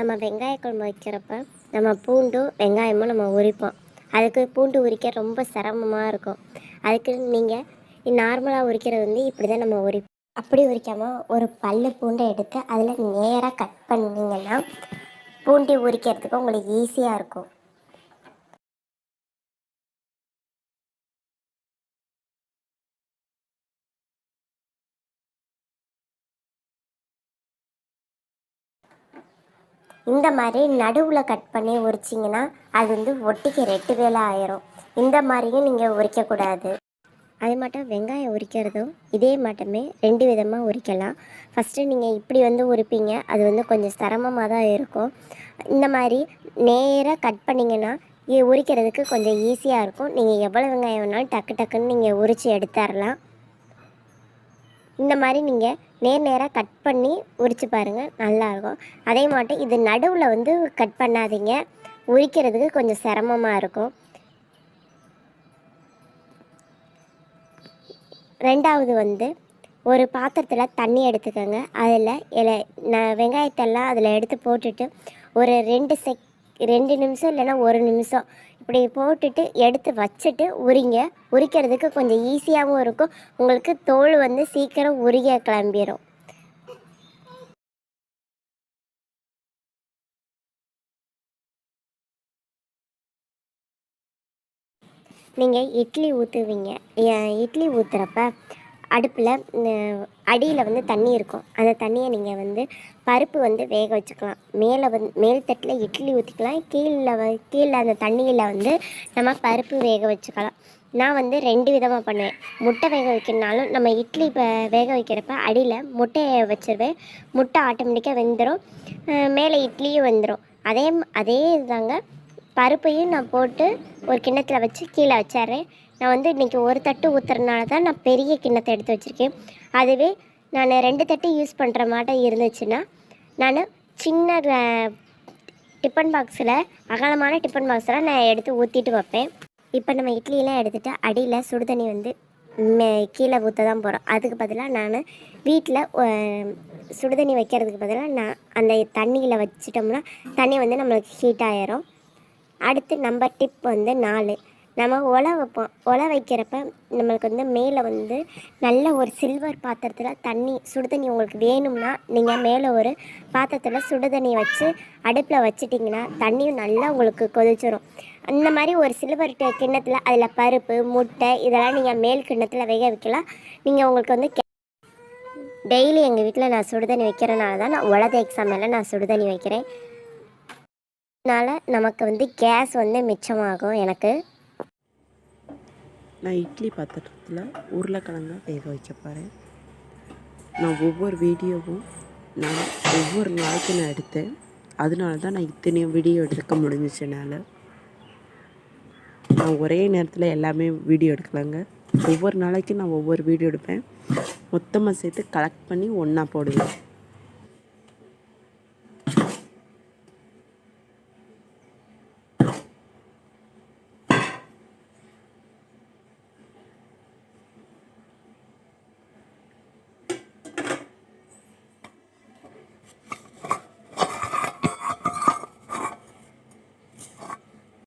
நம்ம வெங்காய குழம்பு வைக்கிறப்ப நம்ம பூண்டும் வெங்காயமும் நம்ம உரிப்போம். அதுக்கு பூண்டு உரிக்க ரொம்ப சிரமமாக இருக்கும். அதுக்கு நீங்கள் நார்மலாக உரிக்கிறது வந்து இப்படி தான் நம்ம உரிப்போம். அப்படி உரிக்காமல் ஒரு பல்லு பூண்டை எடுத்து அதில் நேராக கட் பண்ணிங்கன்னா பூண்டி உரிக்கிறதுக்கு உங்களுக்கு ஈஸியாக இருக்கும். இந்த மாதிரி நடுவில் கட் பண்ணி உரிச்சிங்கன்னா அது வந்து ஒட்டிக்கு 2 வேலை ஆயிரும். இந்த மாதிரியும் நீங்கள் உரிக்கக்கூடாது. அது மட்டும் வெங்காயம் உரிக்கிறதும் இதே மட்டுமே 2 விதமாக உரிக்கலாம். ஃபஸ்ட்டு நீங்கள் இப்படி வந்து உரிப்பீங்க, அது வந்து கொஞ்சம் சிரமமாக தான் இருக்கும். இந்த மாதிரி நேராக கட் பண்ணிங்கன்னா உரிக்கிறதுக்கு கொஞ்சம் ஈஸியாக இருக்கும். நீங்கள் எவ்வளோ வெங்காயம் வேணாலும் டக்கு டக்குன்னு நீங்கள் உரித்து எடுத்துடலாம். இந்த மாதிரி நீங்கள் நேராக கட் பண்ணி உரித்து பாருங்கள், நல்லாயிருக்கும். அதே மாதிரி இது நடுவில் வந்து கட் பண்ணாதீங்க, உரிக்கிறதுக்கு கொஞ்சம் சிரமமாக இருக்கும். ரெண்டாவது வந்து ஒரு பாத்திரத்தில் தண்ணி எடுத்துக்கோங்க. அதில் வெங்காயத்தெல்லாம் அதில் எடுத்து போட்டுட்டு ஒரு 2 நிமிஷம் இல்லைன்னா 1 நிமிஷம் இப்படி போட்டுட்டு எடுத்து வச்சுட்டு உரிங்க. உரிக்கிறதுக்கு கொஞ்சம் ஈஸியாகவும் இருக்கும். உங்களுக்கு தோல் வந்து சீக்கிரம் உரிய கிளம்பிடும். நீங்கள் இட்லி ஊற்றுவீங்க. இட்லி ஊற்றுறப்ப அடுப்பில் அடியில் வந்து தண்ணி இருக்கும். அந்த தண்ணியை நீங்கள் வந்து பருப்பு வந்து வேக வச்சுக்கலாம். மேல் தட்டில் இட்லி ஊற்றிக்கலாம். கீழே அந்த தண்ணியில் வந்து நம்ம பருப்பு வேக வச்சுக்கலாம். நான் வந்து 2 விதமாக பண்ணுவேன். முட்டை வேக வைக்கிறனாலும் நம்ம இட்லி வேக வைக்கிறப்ப அடியில் முட்டையை வச்சுருவேன். முட்டை ஆட்டோமேட்டிக்காக வெந்துடும், மேலே இட்லியும் வெந்துடும். அதே இதுதாங்க. பருப்பையும் நான் போட்டு ஒரு கிண்ணத்தில் வச்சு கீழே வச்சிட்றேன். நான் வந்து இன்றைக்கி ஒரு தட்டு ஊற்றுறதுனால தான் நான் பெரிய கிண்ணத்தை எடுத்து வச்சுருக்கேன். அதுவே நான் 2 தட்டு யூஸ் பண்ணுற மாதிரி இருந்துச்சுன்னா நான் சின்ன டிஃபன் பாக்ஸில், அகலமான டிஃபன் பாக்ஸில் நான் எடுத்து ஊற்றிட்டு வைப்பேன். இப்போ நம்ம இட்லியெல்லாம் எடுத்துகிட்டு அடியில் சுடுதண்ணி வந்து கீழே ஊற்ற தான் போகிறோம். அதுக்கு பதிலாக நான் வீட்டில் சுடுதண்ணி வைக்கிறதுக்கு பதிலாக நான் அந்த தண்ணியில் வச்சிட்டோம்னா தண்ணி வந்து நம்மளுக்கு ஹீட் ஆகிரும். அடுத்து நம்பர் டிப் வந்து 4, நம்ம ஒலை வைப்போம். ஒலை வைக்கிறப்ப நம்மளுக்கு வந்து மேலே வந்து நல்ல ஒரு சில்வர் பாத்திரத்தில் சுடுதண்ணி உங்களுக்கு வேணும்னா நீங்கள் மேலே ஒரு பாத்திரத்தில் சுடுதண்ணி வச்சு அடுப்பில் வச்சிட்டிங்கன்னா தண்ணியும் நல்லா உங்களுக்கு கொதிச்சிடும். அந்த மாதிரி ஒரு சில்வர் கிண்ணத்தில் அதில் பருப்பு, முட்டை இதெல்லாம் நீங்கள் மேல் கிண்ணத்தில் வேக வைக்கலாம். நீங்கள் உங்களுக்கு வந்து டெய்லி எங்கள் வீட்டில் நான் சுடுதண்ணி வைக்கிறனால தான் நான் உலக எக்ஸாம் மேலே நான் சுடுதண்ணி வைக்கிறேன். அதனால் நமக்கு வந்து கேஸ் வந்து மிச்சமாகும். எனக்கு நான் இட்லி பாத்திரத்தில் உருளைக்கிழங்கு வேக வைக்க போகிறேன். நான் ஒவ்வொரு வீடியோவும் ஒவ்வொரு நாளைக்கு நான் எடுத்தேன். அதனால தான் நான் இத்தனையும் வீடியோ எடுக்க முடிஞ்சிச்சு என்னால். நான் ஒரே நேரத்தில் எல்லாமே வீடியோ எடுக்கலைங்க. ஒவ்வொரு நாளைக்கும் நான் ஒவ்வொரு வீடியோ எடுப்பேன். மொத்தமாக சேர்த்து கலெக்ட் பண்ணி ஒன்றா போடுவேன்.